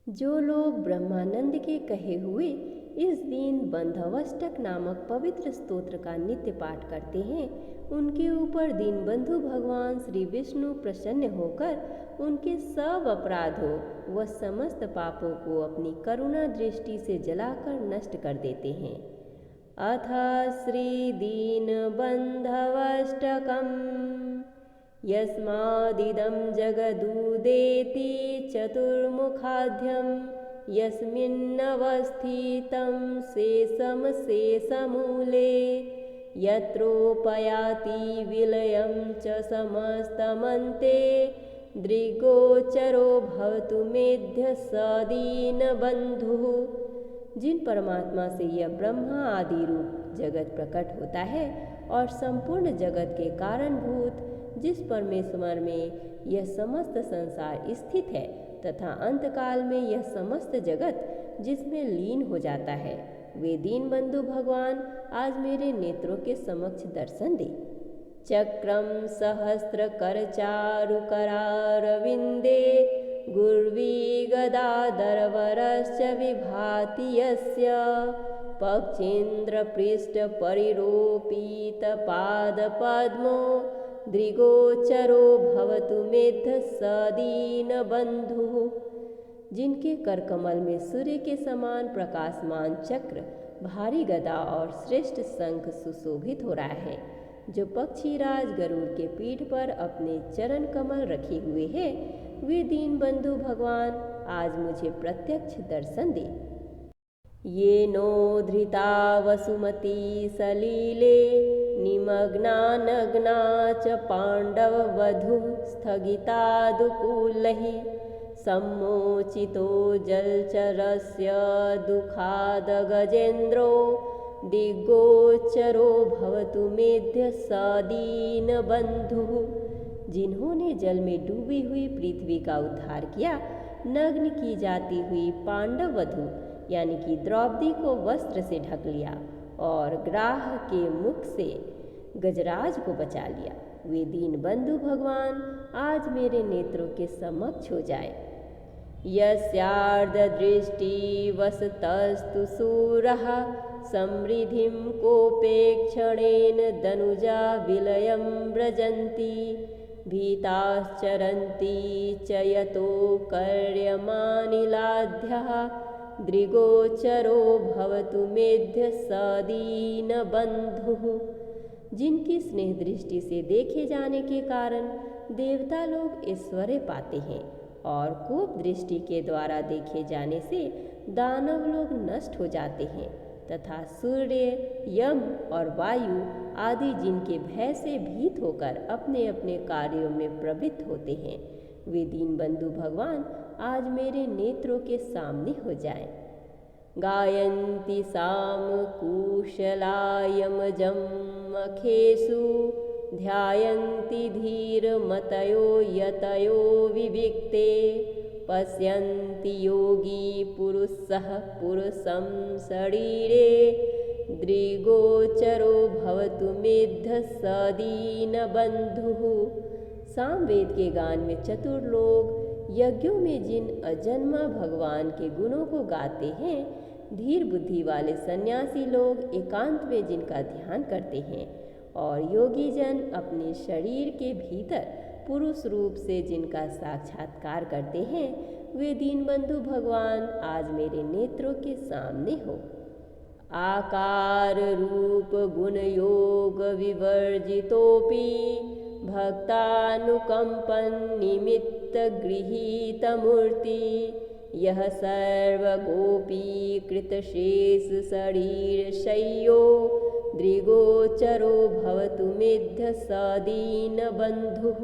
जो लोग ब्रह्मानंद के कहे हुए इस दीन बंधवष्टक नामक पवित्र स्तोत्र का नित्य पाठ करते हैं, उनके ऊपर दीनबंधु भगवान श्री विष्णु प्रसन्न होकर उनके सब अपराधों व समस्त पापों को अपनी करुणा दृष्टि से जलाकर नष्ट कर देते हैं। अथ श्री दीनबंधवष्टकम्। यस्मादिदं जगदुदेति चतुर्मुखाढ्यं यस्मिन्नवस्थितं शेषं शेषमूले यत्रोपयाति विलयं च समस्तमन्ते दृग्गोचरो भवतु मेध्य स दीनबन्धुः। जिन परमात्मा से यह ब्रह्मा आदि रूप जगत प्रकट होता है और संपूर्ण जगत के कारणभूत जिस परमेश्वर में यह समस्त संसार स्थित है तथा अंतकाल में यह समस्त जगत जिसमें लीन हो जाता है, वे दीनबंधु भगवान आज मेरे नेत्रों के समक्ष दर्शन दे। चक्रम सहस्र करचारुकरारविंदे गुर्वी गदाधरवरश्च विभाति यस्य पक्षेन्द्र पृष्ठ परिरोपित पादपद्मो दृगोचरो भवतु मेध स दीनबन्धुः। जिनके करकमल में सूर्य के समान प्रकाशमान चक्र, भारी गदा और श्रेष्ठ शंख सुशोभित हो रहा है, जो पक्षीराज गरुड़ के पीठ पर अपने चरण कमल रखे हुए हैं, वे दीनबंधु भगवान आज मुझे प्रत्यक्ष दर्शन दे। ये नो धृता वसुमती सलीले निमग्ना नग्ना च पाण्डववधू स्थगितादुकूलैः सम्मोचितो जलचरस्य दुःखाद गजेन्द्रो दिग्गोचरो भवतु मेध्य स दीनबन्धुः। जिन्होंने जल में डूबी हुई पृथ्वी का उद्धार किया, नग्न की जाती हुई पांडव वधू यानी कि द्रौपदी को वस्त्र से ढक लिया और ग्राह के मुख से गजराज को बचा लिया, वे दीनबंधु भगवान आज मेरे नेत्रों के समक्ष हो जाए। यस्यार्धदृष्टिवसतस्तु शूरः समृद्धिं कोपेक्षणेन दनुजा विलयं व्रजन्ति भीताश्चरन्ति च यतो कर्यमानिलाध्यः दृगोचरो भवतु मेध्य स दीनबन्धुः। जिनकी स्नेह दृष्टि से देखे जाने के कारण देवता लोग ऐश्वर्य पाते हैं और कोप दृष्टि के द्वारा देखे जाने से दानव लोग नष्ट हो जाते हैं तथा सूर्य, यम और वायु आदि जिनके भय से भीत होकर अपने अपने कार्यों में प्रवृत्त होते हैं, वे दीनबंधु भगवान आज मेरे नेत्रों के सामने हो जाएं। गायन्ति साम कुशलायमजं मखेषु ध्यायन्ति धीरमतयो यतयो विविक्ते पश्यन्ति योगी पुरुषः पुरुषं शरीरे दृगोचरो भवतु मेध्य स दीनबन्धुः। सामवेद के गान में चतुर लोग यज्ञों में जिन अजन्मा भगवान के गुणों को गाते हैं, धीर बुद्धि वाले सन्यासी लोग एकांत में जिनका ध्यान करते हैं और योगी जन अपने शरीर के भीतर पुरुष रूप से जिनका साक्षात्कार करते हैं, वे दीनबंधु भगवान आज मेरे नेत्रों के सामने हो। आकार रूप गुण योग विवर्जितोपि भक्तानुकंपन निमित्त गृहीत मूर्ति यह सर्वगोपीकृत शेष शरीर शय्यो दृगोचरो भवतु मेध्य स दीनबन्धुः।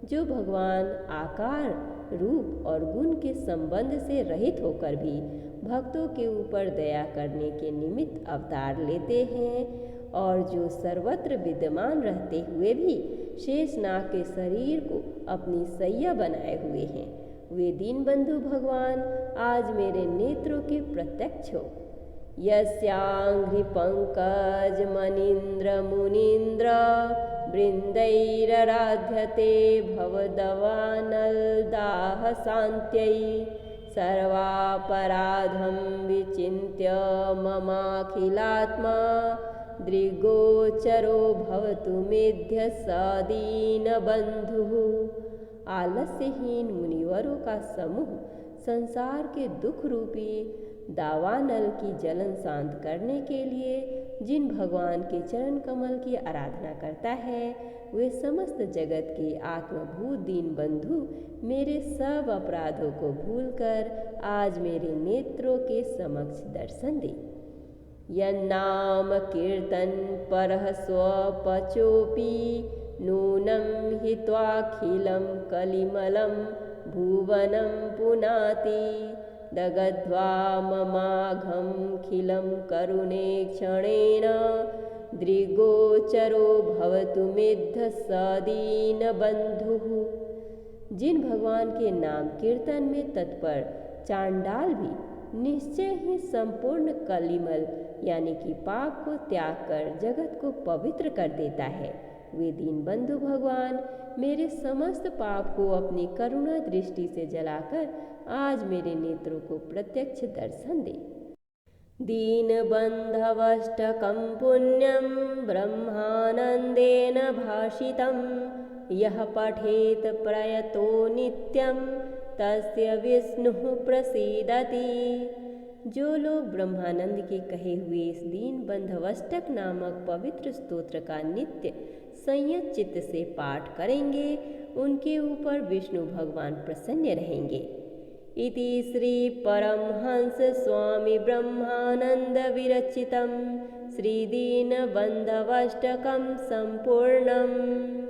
जो भगवान आकार रूप और गुण के संबंध से रहित होकर भी भक्तों के ऊपर दया करने के निमित्त अवतार लेते हैं और जो सर्वत्र विद्यमान रहते हुए भी शेषनाग के शरीर को अपनी सैया बनाए हुए हैं, वे दीनबंधु भगवान आज मेरे नेत्रों के प्रत्यक्ष हो। यस्यांघ्रि पंकज मनीन्द्र मुनीन्द्र वृन्दैरराध्यते भवदवानलदाह शान्त्यै सर्वापराधं विचिन्त्य ममाखिलात्मा दृग्गोचरो भवतु मेध्य स दीनबन्धुः। आलस्यहीन मुनिवरों का समूह संसार के दुख रूपी दावानल की जलन शांत करने के लिए जिन भगवान के चरण कमल की आराधना करता है, वे समस्त जगत के आत्मभूत दीन बंधु मेरे सब अपराधों को भूलकर आज मेरे नेत्रों के समक्ष दर्शन दे। यन्नाम कीर्तन परः स्वपचोपि नूनं हित्वाखिलं कलिमलं भुवनं पुनाति दगध्वा ममाघं खिलं करुणे क्षणेन दृग्गोचरो भवतु मेध्य स दीनबन्धुः। जिन भगवान के नाम कीर्तन में तत्पर चांडाल भी निश्चय ही संपूर्ण कलिमल यानी कि पाप को त्याग कर जगत को पवित्र कर देता है, वे दीन बंधु भगवान मेरे समस्त पाप को अपनी करुणा दृष्टि से जलाकर आज मेरे नेत्रों को प्रत्यक्ष दर्शन दे। दीनबन्धवष्टकं पुण्यं ब्रह्मानन्देन भाषितं यः पठेत् प्रयतो नित्यं तस्य विष्णुः प्रसीदति। जो लोग ब्रह्मानंद के कहे हुए इस दीन बंधवष्टक नामक पवित्र स्तोत्र का नित्य संयत चित्त से पाठ करेंगे, उनके ऊपर विष्णु भगवान प्रसन्न रहेंगे। इति श्री परमहंस स्वामी ब्रह्मानंद विरचितं श्री दीन बंधवष्टकं संपूर्णम्।